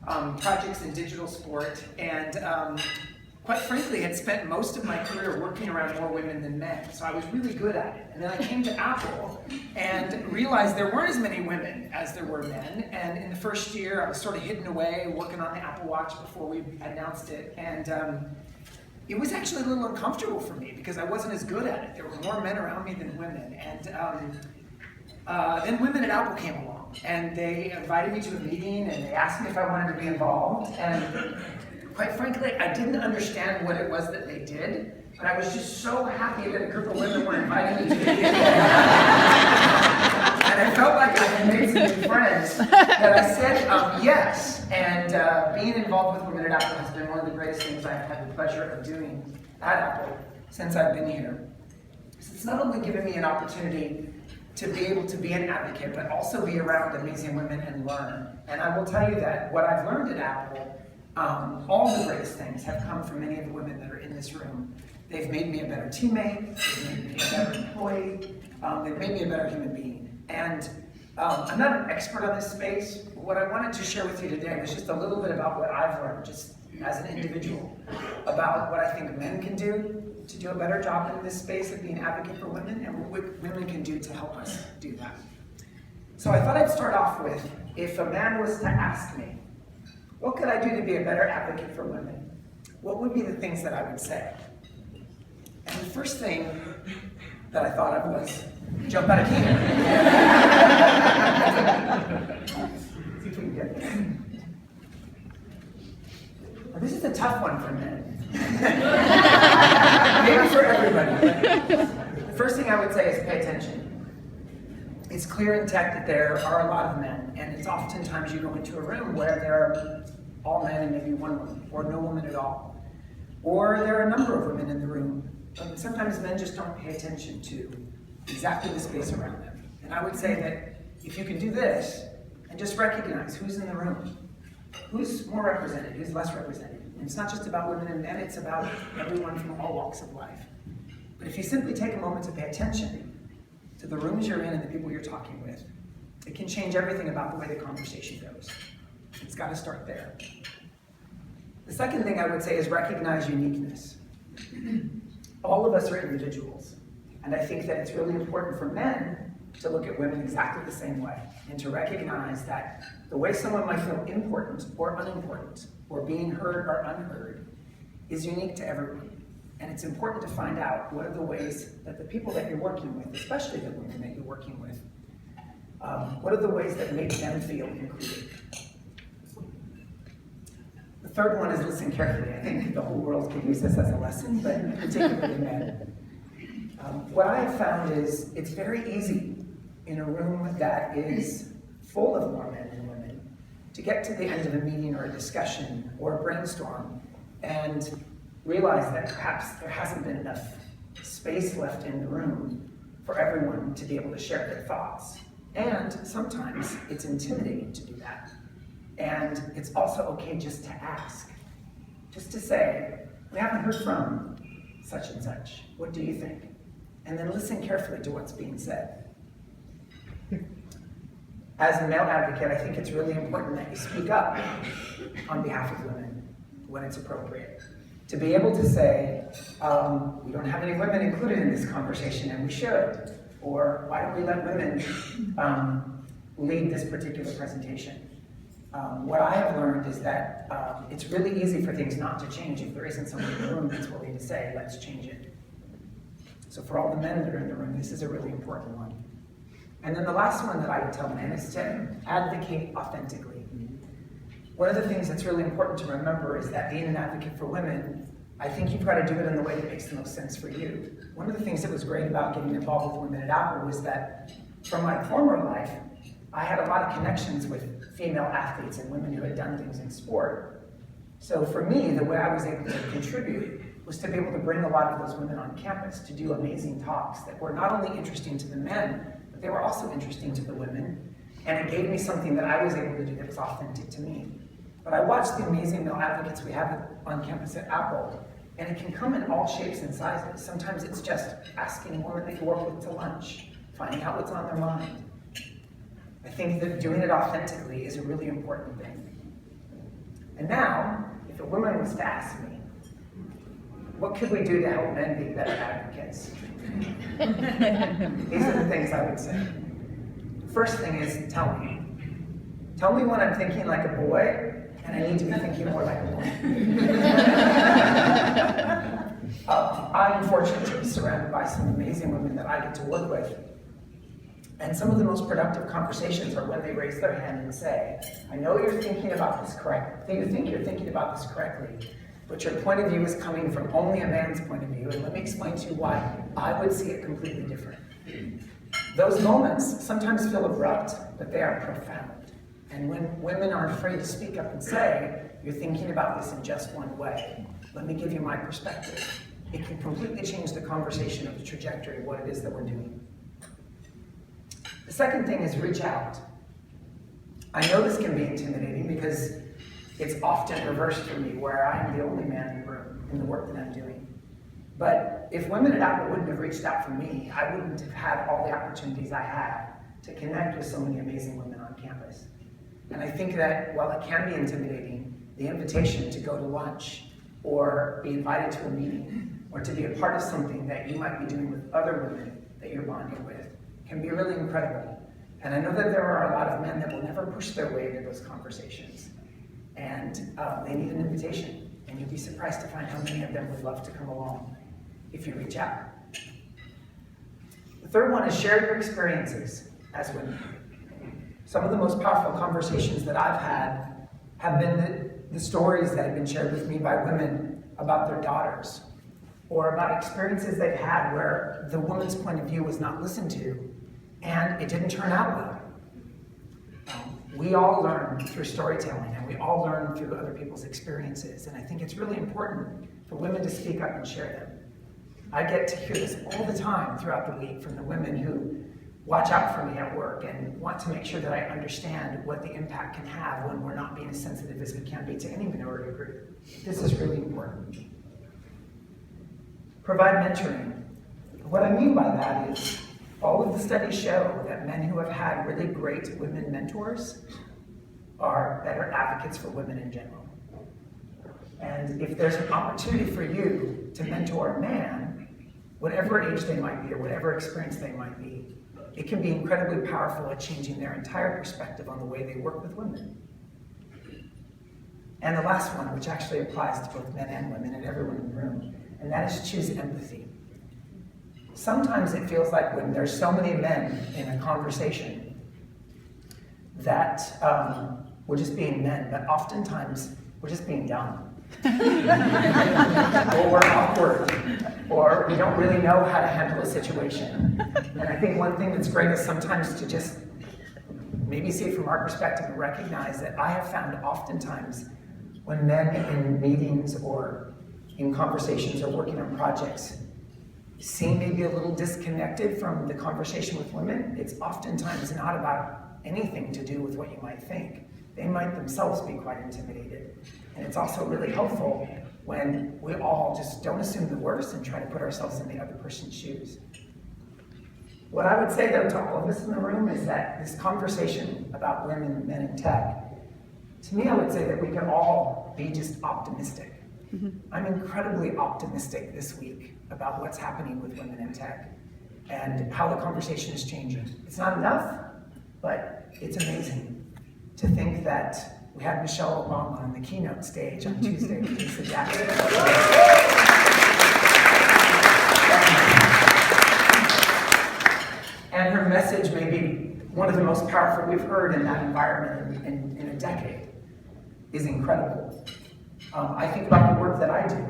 projects in digital sport, and quite frankly, had spent most of my career working around more women than men, so I was really good at it. And then I came to Apple and realized there weren't as many women as there were men, and in the first year I was sort of hidden away working on the Apple Watch before we announced it, and it was actually a little uncomfortable for me because I wasn't as good at it. There were more men around me than women, and then women at Apple came along, and they invited me to a meeting, and they asked me if I wanted to be involved, and quite frankly, I didn't understand what it was that they did, but I was just so happy that a group of women were inviting me to the meeting. And I felt like I had made some new friends, that I said yes. And being involved with Women at Apple has been one of the greatest things I've had the pleasure of doing at Apple since I've been here. So it's not only given me an opportunity to be able to be an advocate, but also be around amazing women and learn. And I will tell you that what I've learned at Apple, all the greatest things have come from many of the women that are in this room. They've made me a better teammate, they've made me a better employee, they've made me a better human being. And I'm not an expert on this space, but what I wanted to share with you today was just a little bit about what I've learned, just as an individual, about what I think men can do to do a better job in this space of being an advocate for women, and what women can do to help us do that. So I thought I'd start off with, if a man was to ask me, what could I do to be a better advocate for women? What would be the things that I would say? And the first thing that I thought of was, jump out of here. See if we can get this. Now, this is a tough one for men. Maybe for everybody. The first thing I would say is pay attention. It's clear in tech that there are a lot of men, and it's oftentimes you go into a room where there are all men and maybe one woman, or no woman at all. Or there are a number of women in the room, but sometimes men just don't pay attention to exactly the space around them. And I would say that if you can do this, and just recognize who's in the room, who's more represented, who's less represented. And it's not just about women and men, it's about everyone from all walks of life. But if you simply take a moment to pay attention to the rooms you're in and the people you're talking with, it can change everything about the way the conversation goes. It's got to start there. The second thing I would say is recognize uniqueness. All of us are individuals, and I think that it's really important for men to look at women exactly the same way, and to recognize that the way someone might feel important or unimportant, or being heard or unheard, is unique to everyone. And it's important to find out what are the ways that the people that you're working with, especially the women that you're working with, what are the ways that make them feel included. The third one is listen carefully. I think the whole world could use this as a lesson, but particularly men. What I have found is it's very easy in a room that is full of more men than women to get to the end of a meeting or a discussion or a brainstorm and realize that perhaps there hasn't been enough space left in the room for everyone to be able to share their thoughts. And sometimes it's intimidating to do that. And it's also okay just to ask, just to say, we haven't heard from such and such. What do you think? And then listen carefully to what's being said. As a male advocate, I think it's really important that you speak up on behalf of women when it's appropriate. To be able to say, we don't have any women included in this conversation and we should. Or why don't we let women lead this particular presentation? What I have learned is that it's really easy for things not to change if there isn't someone in the room that's willing to say, let's change it. So for all the men that are in the room, this is a really important one. And then the last one that I would tell men is to advocate authentically. One of the things that's really important to remember is that being an advocate for women, I think you've got to do it in the way that makes the most sense for you. One of the things that was great about getting involved with Women at Apple was that from my former life, I had a lot of connections with female athletes and women who had done things in sport. So for me, the way I was able to contribute was to be able to bring a lot of those women on campus to do amazing talks that were not only interesting to the men, but they were also interesting to the women. And it gave me something that I was able to do that was authentic to me. But I watched the amazing male advocates we have on campus at Apple, and it can come in all shapes and sizes. Sometimes it's just asking a woman that you work with to lunch, finding out what's on their mind. I think that doing it authentically is a really important thing. And now, if a woman was to ask me, what could we do to help men be better advocates? These are the things I would say. First thing is, tell me. Tell me when I'm thinking like a boy, and I need to be thinking more like a woman. I'm fortunate to be surrounded by some amazing women that I get to work with. And some of the most productive conversations are when they raise their hand and say, I know you're thinking about this correctly. You think you're thinking about this correctly, but your point of view is coming from only a man's point of view, and let me explain to you why I would see it completely different. Those moments sometimes feel abrupt, but they are profound. And when women are afraid to speak up and say, you're thinking about this in just one way, let me give you my perspective, it can completely change the conversation of the trajectory of what it is that we're doing. The second thing is reach out. I know this can be intimidating because it's often reversed for me, where I am the only man in the room in the work that I'm doing. But if women at Apple wouldn't have reached out for me, I wouldn't have had all the opportunities I had to connect with so many amazing women on campus. And I think that while it can be intimidating, the invitation to go to lunch or be invited to a meeting or to be a part of something that you might be doing with other women that you're bonding with can be really incredible. And I know that there are a lot of men that will never push their way into those conversations. And they need an invitation. And you'll be surprised to find how many of them would love to come along if you reach out. The third one is share your experiences as women. Some of the most powerful conversations that I've had have been the stories that have been shared with me by women about their daughters, or about experiences they've had where the woman's point of view was not listened to, and it didn't turn out well. We all learn through storytelling, and we all learn through other people's experiences, and I think it's really important for women to speak up and share them. I get to hear this all the time throughout the week from the women who watch out for me at work and want to make sure that I understand what the impact can have when we're not being as sensitive as we can be to any minority group. This is really important. Provide mentoring. What I mean by that is, all of the studies show that men who have had really great women mentors are better advocates for women in general. And if there's an opportunity for you to mentor a man, whatever age they might be or whatever experience they might be, it can be incredibly powerful at changing their entire perspective on the way they work with women. And the last one, which actually applies to both men and women and everyone in the room, and that is choose empathy. Sometimes it feels like when there's so many men in a conversation that we're just being men, but oftentimes we're just being dumb. Or we're awkward, or we don't really know how to handle a situation. And I think one thing that's great is sometimes to just maybe see it from our perspective and recognize that I have found oftentimes when men in meetings or in conversations or working on projects seem maybe a little disconnected from the conversation with women, it's oftentimes not about anything to do with what you might think. They might themselves be quite intimidated. And it's also really helpful when we all just don't assume the worst and try to put ourselves in the other person's shoes. What I would say though to all of us in the room is that this conversation about women and men in tech, to me I would say that we can all be just optimistic. I'm incredibly optimistic this week about what's happening with women in tech and how the conversation is changing. It's not enough, but it's amazing to think that we had Michelle Obama on the keynote stage on Tuesday with Lisa Jackson. And her message may be one of the most powerful we've heard in that environment in a decade. Is incredible. I think about the work that I do,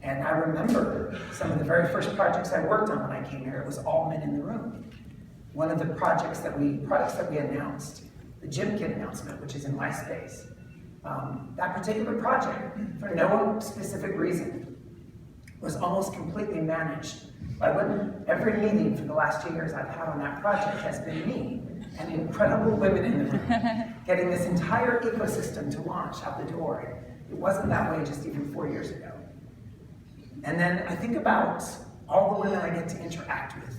and I remember some of the very first projects I worked on when I came here. It was all men in the room. One of the products that we announced, the Gym Kit announcement, which is in my space, that particular project, for no specific reason, was almost completely managed by women. Every meeting for the last 2 years I've had on that project has been me and incredible women in the room, getting this entire ecosystem to launch out the door. It wasn't that way just even 4 years ago. And then I think about all the women I get to interact with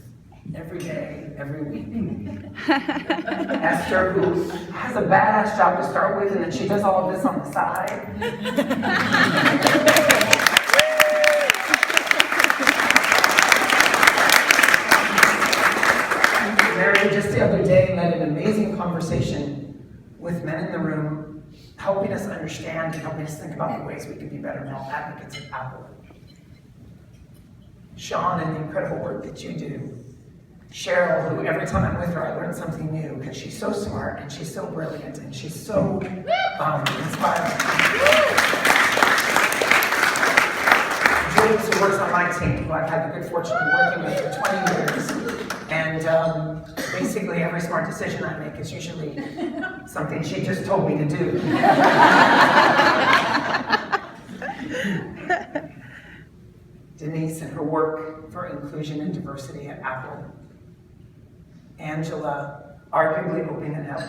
every day, every week. Esther, who has a badass job to start with, and then she does all of this on the side. Mary, just the other day, led an amazing conversation with men in the room, helping us understand and helping us think about the ways we can be better male advocates at Apple. Sean, and the incredible work that you do. Cheryl, who every time I'm with her, I learn something new because she's so smart and she's so brilliant and she's so inspiring. Jules, who works on my team, who I've had the good fortune of working with for 20 years. And basically every smart decision I make is usually something she just told me to do. Denise and her work for inclusion and diversity at Apple. Angela, arguably opening up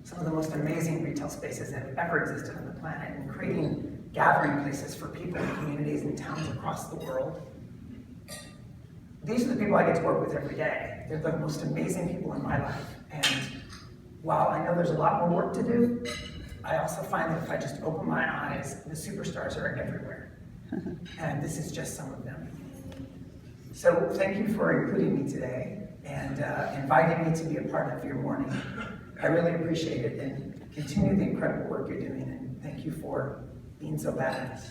some of the most amazing retail spaces that have ever existed on the planet and creating gathering places for people in communities and towns across the world. These are the people I get to work with every day. They're the most amazing people in my life. And while I know there's a lot more work to do, I also find that if I just open my eyes, the superstars are everywhere. And this is just some of them. So thank you for including me today and inviting me to be a part of your morning. I really appreciate it, and continue the incredible work you're doing, and thank you for being so badass.